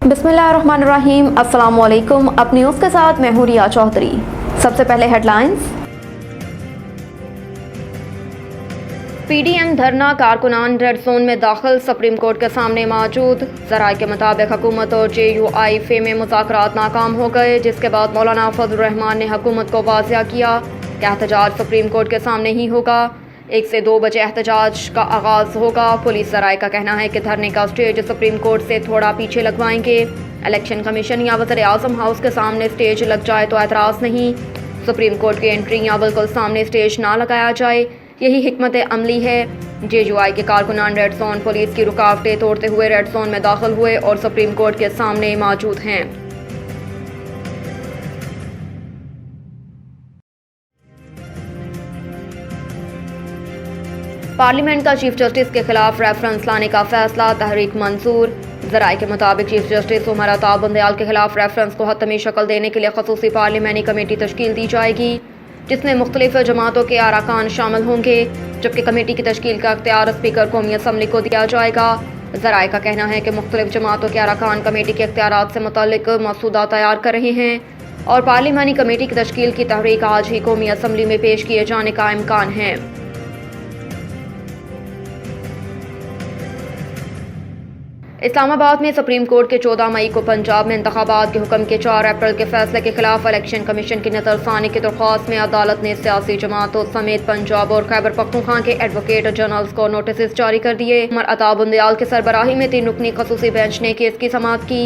बिस्मिल्लाहिर्रहमानिर्रहीम। अस्सलाम वालेकुम। अब न्यूज़ के साथ मैं हूं रिया चौधरी। सबसे पहले हेडलाइंस। पीडीएम धरना कारकुनान रेड जोन में दाखिल, सुप्रीम कोर्ट के सामने मौजूद। ज़राए के मुताबिक हुकूमत और JUI फे में मुज़ाकरात नाकाम हो गए, जिसके बाद मौलाना फजल रहमान ने हुकूमत को वाज़िया किया कि एहतजाज सुप्रीम कोर्ट के सामने ही होगा। 1 से 2 बजे एहतजाज का आगाज़ होगा। पुलिस ज़राए का कहना है कि धरने का स्टेज सुप्रीम कोर्ट से थोड़ा पीछे लगवाएंगे। इलेक्शन कमीशन या वज़ीर आज़म हाउस के सामने स्टेज लग जाए तो एतराज़ नहीं। सुप्रीम कोर्ट की एंट्री या बिल्कुल सामने स्टेज ना लगाया जाए, यही हिकमत अमली है। JUI के कारकुनान रेड जोन पुलिस की रुकावटें तोड़ते हुए रेड जोन में दाखिल हुए और सुप्रीम कोर्ट के सामने मौजूद हैं। पार्लियामेंट का चीफ जस्टिस के खिलाफ रेफरेंस लाने का फैसला, तहरीक मंजूर। ज़राए के मुताबिक चीफ जस्टिस उमर अता बंदयाल के खिलाफ रेफरेंस को हतमी शक्ल देने के लिए खसूसी पार्लियामानी कमेटी तश्कील दी जाएगी, जिसमें मुख्तलिफ जमातों के अरकान शामिल होंगे, जबकि कमेटी की तश्कील का अख्तियार स्पीकर कौमी असम्बली को दिया जाएगा। ज़राए का कहना है कि मुख्तलिफ जमातों के अरकान कमेटी के अख्तियारात से मुतल्लिक मसूदा तैयार कर रहे हैं और पार्लियामानी कमेटी की तश्कील की तहरीक आज ही कौमी असम्बली में पेश किए जाने का इम्कान है। इस्लामाबाद में सुप्रीम कोर्ट के 14 मई को पंजाब में इंतखाबात के हुक्म के 4 अप्रैल के फैसले के खिलाफ इलेक्शन कमीशन की नज़रसानी की दरख्वास्त में अदालत ने सियासी जमातों समेत पंजाब और खैबर पख्तूनख्वा के एडवोकेट जनरल्स को नोटिस जारी कर दिए। उमर अता बंदयाल की सरबराही में 3 रुकनी खसूसी बेंच ने केस की समाअत की।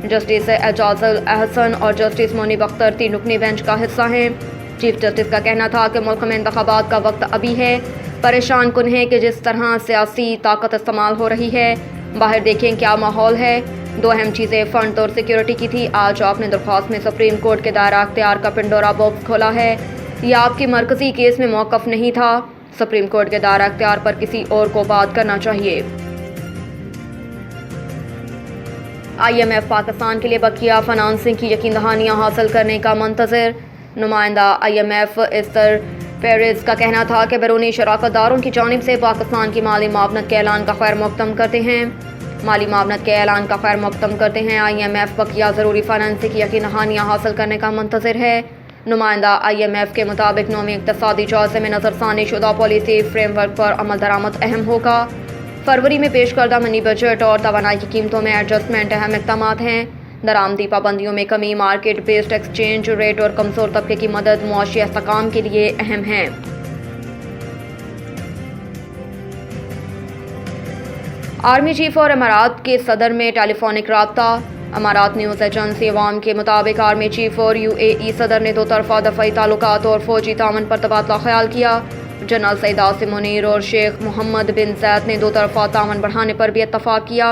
जस्टिस एजाजुल अहसन और जस्टिस मोनीब अख्तर 3 रुकनी बेंच का हिस्सा हैं। चीफ जस्टिस का कहना था कि मुल्क में इंतखाबात का वक्त अभी है, परेशान कुन है कि जिस तरह सियासी ताकत इस्तेमाल हो रही है, बाहर देखें क्या माहौल है। 2 अहम चीज़ें फंड और सिक्योरिटी की थी। आज आपने दरख्वास्त में सुप्रीम कोर्ट के दायरा अख्तियार का पिंडोरा बॉक्स खोला है। यह आपके मरकजी केस में मौक़िफ़ नहीं था। सुप्रीम कोर्ट के दायरा अख्तियार पर किसी और को बात करना चाहिए। IMF पाकिस्तान के लिए बकिया फाइनेंसिंग की यकीन दहानियाँ हासिल करने का मंतज़र। नुमाइंदा IMF इस्तर पेरिस का कहना था कि बैरूनी शराकतदारों की जानिब से पाकिस्तान की माली मावनत के ऐलान का खैर मकदम करते हैं। माली मावनत के ऐलान का खैर मकदम करते हैं। IMF बकिया ज़रूरी फाइनेंसिंग की यकीन दहानियाँ हासिल करने का मंतज़र है। नुमाइंदा IMF के मुताबिक नौवीं इक़्तिसादी जायज़े में नज़रसानी शुदा पॉलिसी फ्रेमवर्क पर अमल दरामद अहम होगा। फरवरी में पेश करदा मिनी बजट और तवानाई की कीमतों में एडजस्टमेंट अहम इक़दामात हैं। दरामदी पाबंदियों में कमी, मार्केट बेस्ड एक्सचेंज रेट और कमज़ोर तबके की मदद मुआशी इस्तेहकाम के लिए अहम है। आर्मी चीफ और अमारात के सदर में टेलीफोनिक राब्ता। अमारात न्यूज़ एजेंसी अवाम के मुताबिक आर्मी चीफ और UAE सदर ने 2 तरफ़ा दफ़ाई ताल्लुकात और फ़ौजी तावन पर तबादला ख्याल किया। जनरल सईद आसिम मुनीर और शेख मोहम्मद बिन ज़ैद ने 2 तरफ़ा तावन बढ़ाने पर भी इत्तफ़ाक़ किया।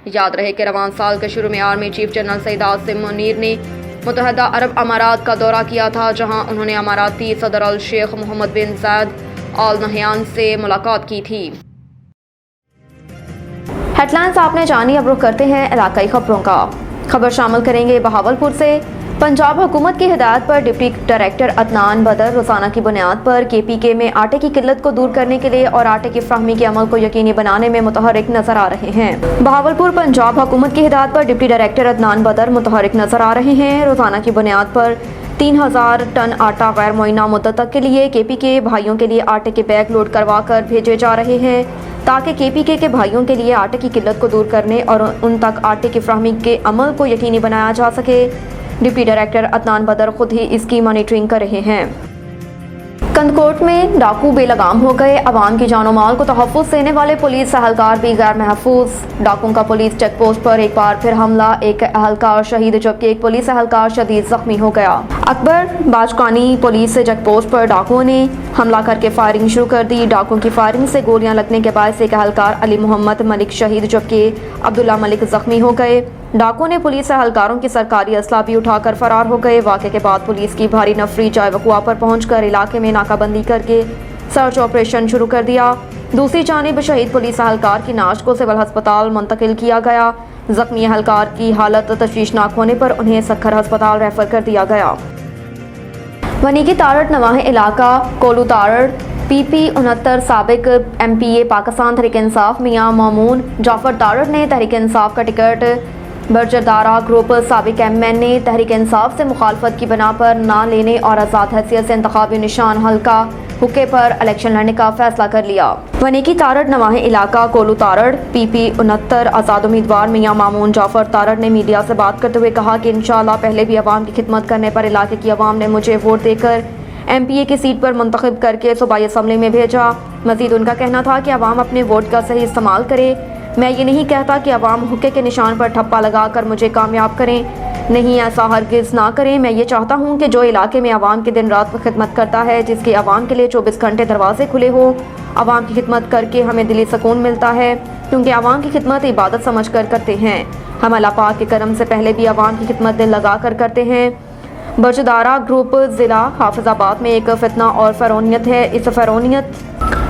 याद रहे कि रवान साल के शुरू में army chief general Syed Asim Munir ने मुत्तहदा अरब अमारात का दौरा किया था, जहां उन्होंने अमाराती सदर अल शेख मोहम्मद बिन ज़ैद आल नहयान से मुलाकात की थी। हेडलाइंस आपने जानी, अब रुख करते हैं इलाकाई खबरों का। खबर शामिल करेंगे बहावलपुर से। पंजाब हुकूमत की हिदायत पर डिप्टी डायरेक्टर अदनान बदर रोजाना की बुनियाद पर KPK में आटे की किल्लत को दूर करने के लिए और आटे की फ्राहमी के अमल को यकीनी बनाने में मुतहरिक नजर आ रहे हैं। बहावलपुर पंजाब हुकूमत की हिदायत पर डिप्टी डायरेक्टर अदनान बदर मुतहरिक नजर आ रहे हैं। रोजाना की बुनियाद पर 3000 टन आटा गैर मुअय्यना मुद्दत तक के लिए KPK भाइयों के लिए आटे के बैग लोड करवा कर भेजे जा रहे हैं, ताकि KPK के भाइयों के लिए आटे की किल्लत को दूर करने और उन तक आटे की फ्राहमी के अमल को यकीनी बनाया जा सके। डिप्टी डायरेक्टर अदनान बदर खुद ही इसकी मॉनिटरिंग कर रहे हैं। कंदकोट में डाकू बेलगाम हो गए। अवाम की जानो माल को तहफ़्फ़ुज़ देने वाले पुलिस एहलकार भी गैर महफूज। डाकुओं का पुलिस चेक पोस्ट पर एक बार फिर हमला, एक एहलकार शहीद जबकि एक पुलिस एहलकार शदीद जख्मी हो गया। अकबर बाजकानी पुलिस चेक पोस्ट पर डाकुओं ने हमला करके फायरिंग शुरू कर दी। डाकुओं की फायरिंग से गोलियां लगने के बाद एक एहलकार अली मोहम्मद मलिक शहीद जबकि अब्दुल्ला मलिक जख्मी हो गए। डाकुओं ने पुलिस एहलकारों की सरकारी असला भी उठाकर फरार हो गए। वाक़े के बाद पुलिस की भारी नफरी चाय वकुआ पर पहुंचकर इलाके में नाकाबंदी करके सर्च ऑपरेशन शुरू कर दिया। दूसरी जानिब शहीद पुलिस एहलकार की नाश को सिविल अस्पताल मुंतकिल किया गया। जख्मी एहलकार की हालत तशवीशनाक होने पर उन्हें सखर अस्पताल रेफर कर दिया गया। वनीकी तारड़ नवाह इलाका कोलू तारड़ PP 69 साबिक MPA पाकिस्तान तहरीक इंसाफ मियां मामून जाफर तारड़ ने तहरीक इंसाफ का टिकट برجردارہ گروپ سابق ایم این نے تحریک انصاف سے مخالفت کی بنا پر نہ لینے اور آزاد حیثیت سے انتخابی نشان حلقہ حکے پر الیکشن لڑنے کا فیصلہ کر لیا۔ ونیکی تارڑ نواح علاقہ کولو تارڑ PP 69 آزاد امیدوار میاں مامون جعفر تارڑ نے میڈیا سے بات کرتے ہوئے کہا کہ انشاءاللہ پہلے بھی عوام کی خدمت کرنے پر علاقے کی عوام نے مجھے ووٹ دے کر MPA کی سیٹ پر منتخب کر کے صوبائی اسمبلی میں بھیجا۔ مزید ان کا کہنا تھا کہ عوام اپنے ووٹ کا صحیح استعمال کرے۔ میں یہ نہیں کہتا کہ عوام حکے کے نشان پر ٹھپا لگا کر مجھے کامیاب کریں، نہیں ایسا ہرگز نہ کریں۔ میں یہ چاہتا ہوں کہ جو علاقے میں عوام کے دن رات خدمت کرتا ہے، جس کے عوام کے لیے 24 گھنٹے دروازے کھلے ہوں، عوام کی خدمت کر کے ہمیں دلی سکون ملتا ہے، کیونکہ عوام کی خدمت عبادت سمجھ کر کرتے ہیں۔ ہم اللہ پاک کے کرم سے پہلے بھی عوام کی خدمت دل لگا کر کرتے ہیں۔ برجردارہ گروپ ضلع حافظ آباد میں ایک فتنہ اور فرونیت ہے۔ اس فرونیت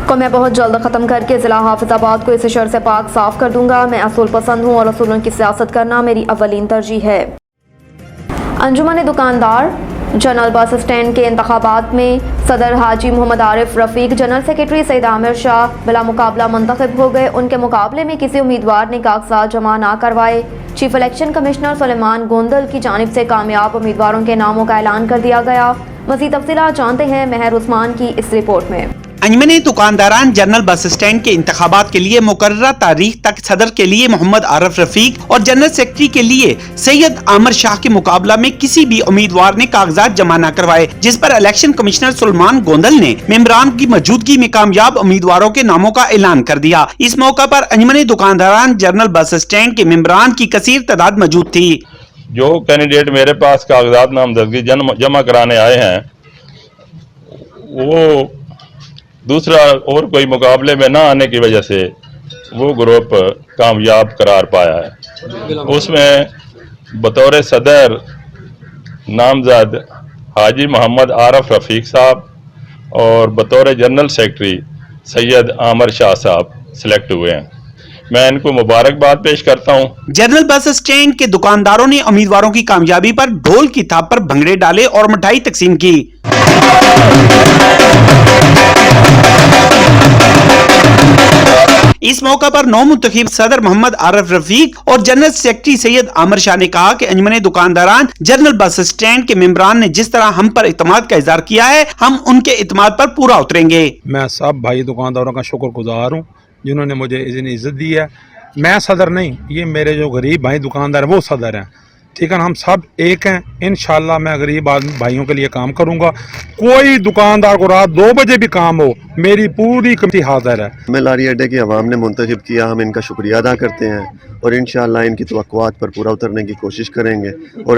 کو میں بہت جلد ختم کر کے ضلع حافظ آباد کو اس شر سے پاک صاف کر دوں گا۔ میں اصول پسند ہوں اور اصولوں کی سیاست کرنا میری اولین ترجیح ہے۔ انجمن دکاندار جنرل بس اسٹینڈ کے انتخابات میں صدر حاجی محمد عارف رفیق، جنرل سیکرٹری سید عامر شاہ بلا مقابلہ منتخب ہو گئے۔ ان کے مقابلے میں کسی امیدوار نے کاغذات جمع نہ کروائے۔ چیف الیکشن کمشنر سلیمان گوندل کی جانب سے کامیاب امیدواروں کے ناموں کا اعلان کر دیا گیا۔ مزید تفصیلات جانتے ہیں مہر عثمان کی اس رپورٹ میں۔ انجمن دکانداران جنرل بس اسٹینڈ کے انتخابات کے لیے مقررہ تاریخ تک صدر کے لیے محمد عارف رفیق اور جنرل سیکرٹری کے لیے سید عامر شاہ کے مقابلہ میں کسی بھی امیدوار نے کاغذات جمع نہ کروائے، جس پر الیکشن کمشنر سلیمان گوندل نے ممبران کی موجودگی میں کامیاب امیدواروں کے ناموں کا اعلان کر دیا۔ اس موقع پر انجمن دکانداران جنرل بس اسٹینڈ کے ممبران کی کثیر تعداد موجود تھی۔ جو کینڈیڈیٹ میرے پاس کاغذات نامزدگی جمع کرانے آئے ہیں، وہ دوسرا اور کوئی مقابلے میں نہ آنے کی وجہ سے وہ گروپ کامیاب قرار پایا ہے۔ اس میں بطور صدر نامزد حاجی محمد عارف رفیق صاحب اور بطور جنرل سیکرٹری سید عامر شاہ صاحب سلیکٹ ہوئے ہیں۔ میں ان کو مبارکباد پیش کرتا ہوں۔ جنرل بس اسٹینڈ کے دکانداروں نے امیدواروں کی کامیابی پر ڈھول کی تھاپ پر بھنگڑے ڈالے اور مٹھائی تقسیم کی۔ اس موقع پر نو منتخب صدر محمد عارف رفیق اور جنرل سیکرٹری سید عامر شاہ نے کہا کہ انجمن دکانداران جنرل بس اسٹینڈ کے ممبران نے جس طرح ہم پر اعتماد کا اظہار کیا ہے، ہم ان کے اعتماد پر پورا اتریں گے۔ میں سب بھائی دکانداروں کا شکر گزار ہوں جنہوں نے مجھے عزت دی ہے۔ میں صدر نہیں، یہ میرے جو غریب بھائی دکاندار ہیں وہ صدر ہیں، ٹھیک ہے نا؟ ہم سب ایک ہیں۔ انشاءاللہ میں غریب بھائیوں کے لیے کام کروں گا۔ کوئی دکاندار کو رات 2 بجے بھی کام ہو، میری پوری کمیٹی حاضر ہے۔ ہمیں لاری اڈے کی عوام نے منتخب کیا، ہم ان کا شکریہ ادا کرتے ہیں اور انشاءاللہ ان کی توقعات پر پورا اترنے کی کوشش کریں گے۔ اور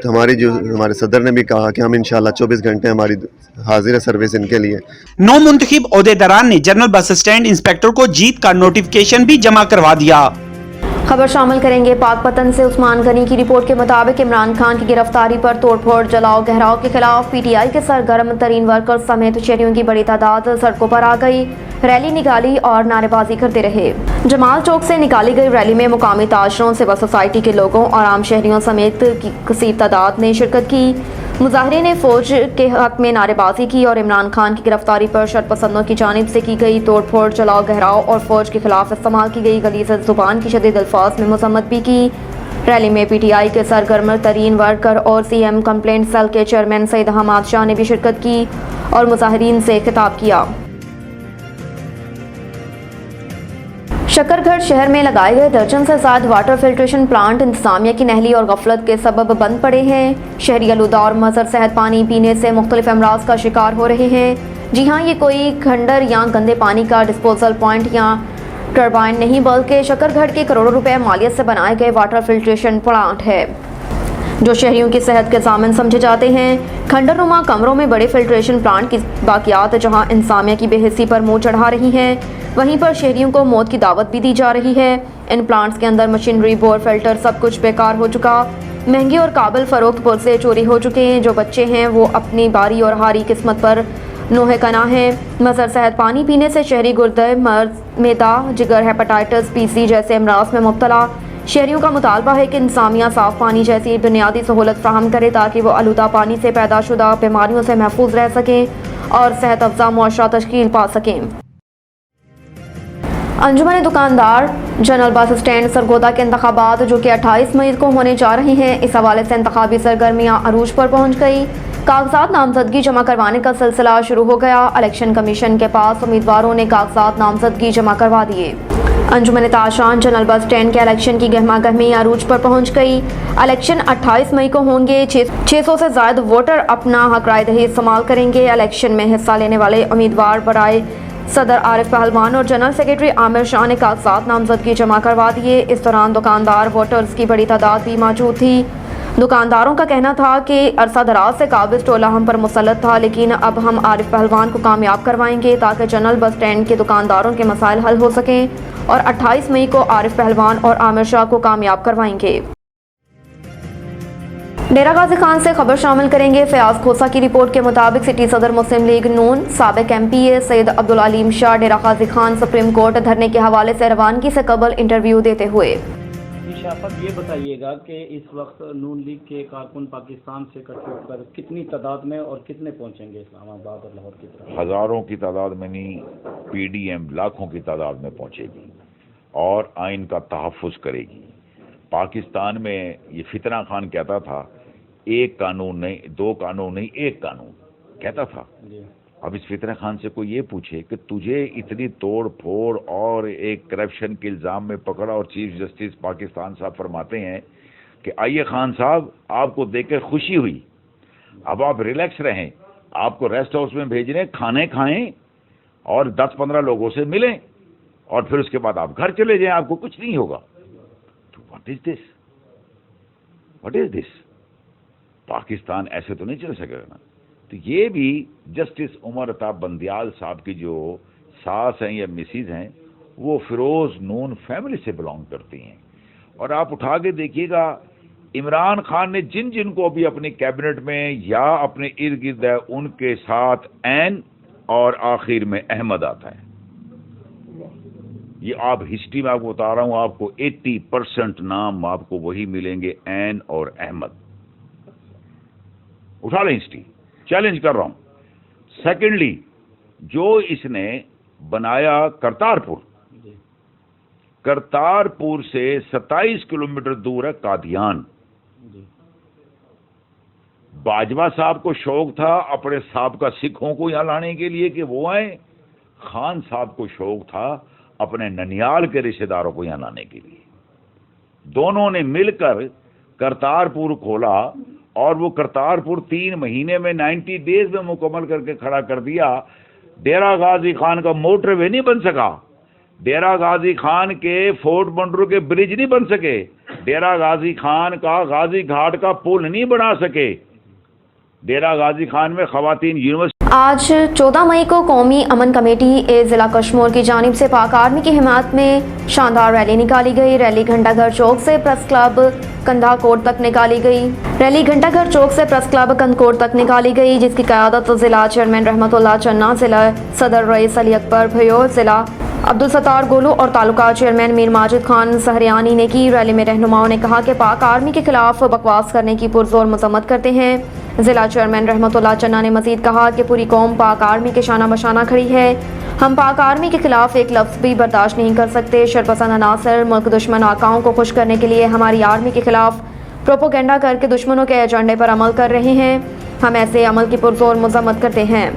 ہمارے صدر نے بھی کہا کہ ہم انشاءاللہ 24 گھنٹے ہماری حاضر ہے سروس ان کے لیے۔ نو منتخب عہدیداران نے جنرل بس اسٹینڈ انسپیکٹر کو جیت کا نوٹیفیکیشن بھی جمع کروا دیا۔ خبر شامل کریں گے پاک پتن سے۔ عثمان غنی کی رپورٹ کے مطابق عمران خان کی گرفتاری پر توڑ پھوڑ جلاؤ گہراؤ کے خلاف PTI کے سرگرم ترین ورکرز سمیت شہریوں کی بڑی تعداد سڑکوں پر آ گئی، ریلی نکالی اور نعرے بازی کرتے رہے۔ جمال چوک سے نکالی گئی ریلی میں مقامی تاجروں، سول سوسائٹی کے لوگوں اور عام شہریوں سمیت کثیر تعداد نے شرکت کی۔ مظاہرے نے فوج کے حق میں نعرے بازی کی اور عمران خان کی گرفتاری پر شر پسندوں کی جانب سے کی گئی توڑ پھوڑ، جلاؤ گہراؤ اور فوج کے خلاف استعمال کی گئی غلیظ زبان کی شدید الفاظ میں مذمت بھی کی۔ ریلی میں PTI کے سرگرم ترین ورکر اور CM کمپلینٹ سیل کے چیئرمین سید حماد شاہ نے بھی شرکت کی اور مظاہرین سے خطاب کیا۔ شکر گھڑ شہر میں لگائے گئے درجن سے زائد واٹر فلٹریشن پلانٹ انتظامیہ کی نہلی اور غفلت کے سبب بند پڑے ہیں۔ شہری آلودہ اور مضر صحت پانی پینے سے مختلف امراض کا شکار ہو رہے ہیں۔ جی ہاں، یہ کوئی کھنڈر یا گندے پانی کا ڈسپوزل پوائنٹ یا ٹربائن نہیں، بلکہ شکر گھڑ کے کروڑوں روپے مالیت سے بنائے گئے واٹر فلٹریشن پلانٹ ہے جو شہریوں کی صحت کے ضامن سمجھے جاتے ہیں۔ کھنڈر نما کمروں میں بڑے فلٹریشن پلانٹ کی باقیات جہاں انتظامیہ کی بے حسی پر منہ چڑھا رہی ہیں، وہیں پر شہریوں کو موت کی دعوت بھی دی جا رہی ہے۔ ان پلانٹس کے اندر مشینری، بور، فلٹر سب کچھ بیکار ہو چکا، مہنگے اور قابل فروخت پرزے چوری ہو چکے ہیں۔ جو بچے ہیں وہ اپنی باری اور ہاری قسمت پر نوحہ کنا ہیں۔ مضر صحت پانی پینے سے شہری گردے، مرض معدہ، جگر، ہیپاٹائٹس PC جیسے امراض میں مبتلا۔ شہریوں کا مطالبہ ہے کہ انتظامیہ صاف پانی جیسی بنیادی سہولت فراہم کرے تاکہ وہ آلودہ پانی سے پیدا شدہ بیماریوں سے محفوظ رہ سکیں اور صحت افزا معاشرہ تشکیل پا سکیں۔ अंजुमन दुकानदार जनरल बस स्टैंड सरगोदा के इंतखाबात जो कि 28 मई को होने जा रहे हैं, इस हवाले से इंतखाबी सरगर्मियां अरूज पर पहुंच गई। कागजात नामजदगी जमा करवाने का सिलसिला शुरू हो गया। इलेक्शन कमीशन के पास उम्मीदवारों ने कागजात नामजदगी जमा करवा दिए। अंजुमन ताशान जनरल बस स्टैंड के इलेक्शन की गहमा गहमी अरूज पर पहुंच गई। इलेक्शन 28 मई को होंगे। 600 से ज्यादा वोटर अपना हक राय दही इस्तेमाल करेंगे। इलेक्शन में हिस्सा लेने वाले उम्मीदवार बराए सदर आरिफ पहलवान और जनरल सेक्रेटरी आमिर शाह ने कागजात नामजदगी जमा करवा दिए। इस दौरान दुकानदार वोटर्स की बड़ी तादाद भी मौजूद थी। दुकानदारों का कहना था कि अरसा दराज से काबिज टोला हम पर मुसल्लत था, लेकिन अब हम आरिफ पहलवान को कामयाब करवाएंगे ताकि जनरल बस स्टैंड के दुकानदारों के मसाइल हल हो सकें और 28 मई को आरिफ पहलवान और आमिर शाह को कामयाब करवाएंगे। डेरा गाजी खान से खबर शामिल करेंगे। फयाज खोसा की रिपोर्ट के मुताबिक सिटी सदर मुस्लिम लीग नून साबिक MPA सैयद अब्दुल अलीम शाह डेरा गाजी खान सुप्रीम कोर्ट धरने के हवाले से रवानगी से कबल इंटरव्यू देते हुए शाफत ये बताइएगा कि इस वक्त नून लीग के कारकुन पाकिस्तान से इकट्ठे होकर कितनी तादाद में और कितने पहुंचेंगे इस्लामाबाद और लाहौर की तरफ? हज़ारों की तादाद में नहीं, PDM लाखों की तादाद में पहुंचेगी और आइन का तहफ़्फ़ुज़ करेगी। पाकिस्तान में ये फितना खान कहता था एक कानून नहीं, दो कानून नहीं, एक कानून कहता था। अब इस फितना खान से कोई ये पूछे कि तुझे इतनी तोड़ फोड़ और एक करप्शन के इल्ज़ाम में पकड़ा और चीफ जस्टिस पाकिस्तान साहब फरमाते हैं कि आइए खान साहब आपको देखकर खुशी हुई, अब आप रिलैक्स रहें, आपको रेस्ट हाउस में भेज रहे हैं, खाने खाएं और 10-15 लोगों से मिलें और फिर उसके बाद आप घर चले जाएं, आपको कुछ नहीं होगा। तो what is this, what is this? Pakistan ऐसे तो नहीं चल सकेगा ना। तो ये भी जस्टिस उमर अता बंदियाल साहब की जो सास हैं या मिसिज हैं, वो फिरोज नून फैमिली से बिलोंग करती हैं। और आप उठा के देखिएगा, इमरान खान ने जिन जिन को भी अपनी कैबिनेट में या अपने इर्द गिर्द है, उनके साथ एन और आखिर में अहमद आता है। ये आप हिस्ट्री में आपको बता रहा हूं, आपको 80% नाम आपको वही मिलेंगे, एन और अहमद। उठा लें हिस्ट्री, चैलेंज कर रहा हूं। सेकेंडली, जो इसने बनाया करतारपुर से 27 किलोमीटर दूर है कादियान। बाजवा साहब को शौक था अपने साहब का सिखों को यहां लाने के लिए कि वो आए, खान साहब को शौक था अपने ननियाल के रिश्तेदारों को यहां लाने के लिए। दोनों ने मिलकर करतारपुर खोला और वो करतारपुर 3 महीने में 90 डेज में मुकम्मल करके खड़ा कर दिया। डेरा गाजी खान का मोटरवे नहीं बन सका, डेरा गाजी खान के फोर्ट बंडरू के ब्रिज नहीं बन सके, डेरा गाजी खान का गाजी घाट का पुल नहीं बना सके, डेरा गाजी खान में खवातीन यूनिवर्सिटी। आज 14 मई को कौमी अमन कमेटी ज़िला कश्मीर की जानिब से पाक आर्मी की हिमायत में शानदार रैली निकाली गई। रैली घंटाघर चौक से प्रेस क्लब कंधाकोट तक निकाली गई। रैली घंटाघर चौक से प्रेस क्लब कंधाकोट तक निकाली गई, जिसकी क़यादत ज़िला चेयरमैन रहमतुल्लाह चन्ना, ज़िला सदर रईस अली अकबर भयोर, ज़िला अब्दुल सत्तार गोलू और तालुका चेयरमैन मीर माजिद खान सहरियानी ने की। रैली में रहनुमाओं ने कहा कि पाक आर्मी के खिलाफ बकवास करने की पुरजोर मजम्मत करते हैं। ज़िला चेयरमैन रहमतुल्लाह चन्ना ने मज़ीद कहा कि पूरी कौम पाक आर्मी के शाना बशाना खड़ी है। हम पाक आर्मी के खिलाफ एक लफ्ज़ भी बर्दाश्त नहीं कर सकते। शरपसंद अनासर मुल्क दुश्मन आकाओं को खुश करने के लिए हमारी आर्मी के खिलाफ प्रोपोगेंडा करके दुश्मनों के एजेंडे पर अमल कर रहे हैं। हम ऐसे अमल की पुरजोर मजम्मत करते हैं।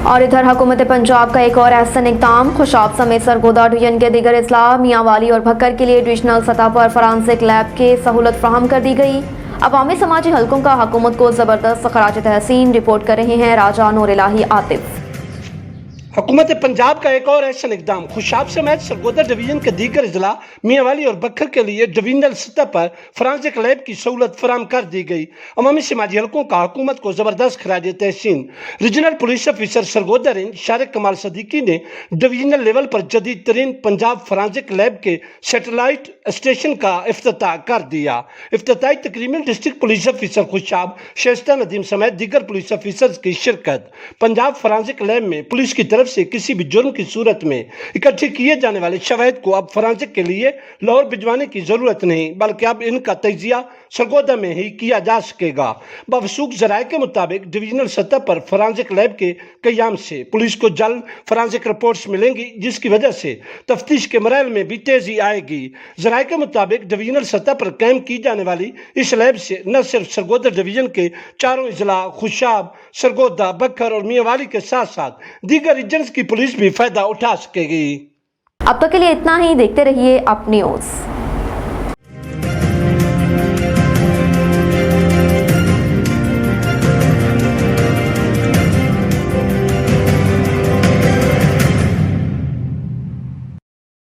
और इधर हुकूमत पंजाब का एक और एहसन इक़दाम, खुशाब समेत सरगोदा डिवीजन के दीगर अजला मियांवाली और भक्कर के लिए डिविजनल सतह पर फॉरेंसिक लैब के सहूलत फराहम कर दी गई। अवामी समाजी हलकों का हुकूमत को ज़बरदस्त खराज तहसीन। रिपोर्ट कर रहे हैं राजा नूर इलाही आतिफ। हुकूमत पंजाब का एक और ऐसा इकदाम, खुशाब समेत सरगोदा डिवीजन के दीगर अजला मियांवाली और बखर के लिए डिवीजनल सतह पर फॉरेंसिक लैब की सहूलत फराहम कर दी गई। अवामी समाजी हलकों का हुकूमत को ज़बरदस्त खराज तहसीन। Regional police officer Sargodha range Shariq Kamal Siddiqui ने डिवीजनल लेवल पर जदीद तरीन पंजाब फॉरेंसिक लैब के सैटेलाइट स्टेशन का इफ्तिताह कर दिया। इफ्तिताही तकरीब में district police officer Khushab Shaista Nadeem समेत दीगर पुलिस ऑफिसर्स की शिरकत। पंजाब फॉरेंसिक लैब में पुलिस की तरफ से किसी भी जुर्म की सूरत में इकट्ठे किए जाने वाले शवाहिद को अब फॉरेंसिक के लिए लाहौर भिजवाने की जरूरत नहीं, बल्कि अब इनका तजिया सरगोदा में ही किया जा सकेगा। मवसूख जराये के मुताबिक डिवीजनल सतह पर फॉरेंसिक लैब के क़याम से पुलिस को जल्द फॉरेंसिक रिपोर्ट्स मिलेंगी, जिसकी वजह से तफ्तीश के मराहल में भी तेजी आएगी। जराये के मुताबिक डिवीजनल सतह पर कायम की जाने वाली इस लैब से न सिर्फ सरगोदा डिवीजन के चारों इजला खुशाब, सरगोदा, बखर और मियांवाली के साथ साथ दीगर रीजन्स की पुलिस भी फायदा उठा सकेगी। अब तक के लिए इतना ही। देखते रहिए अप न्यूज़।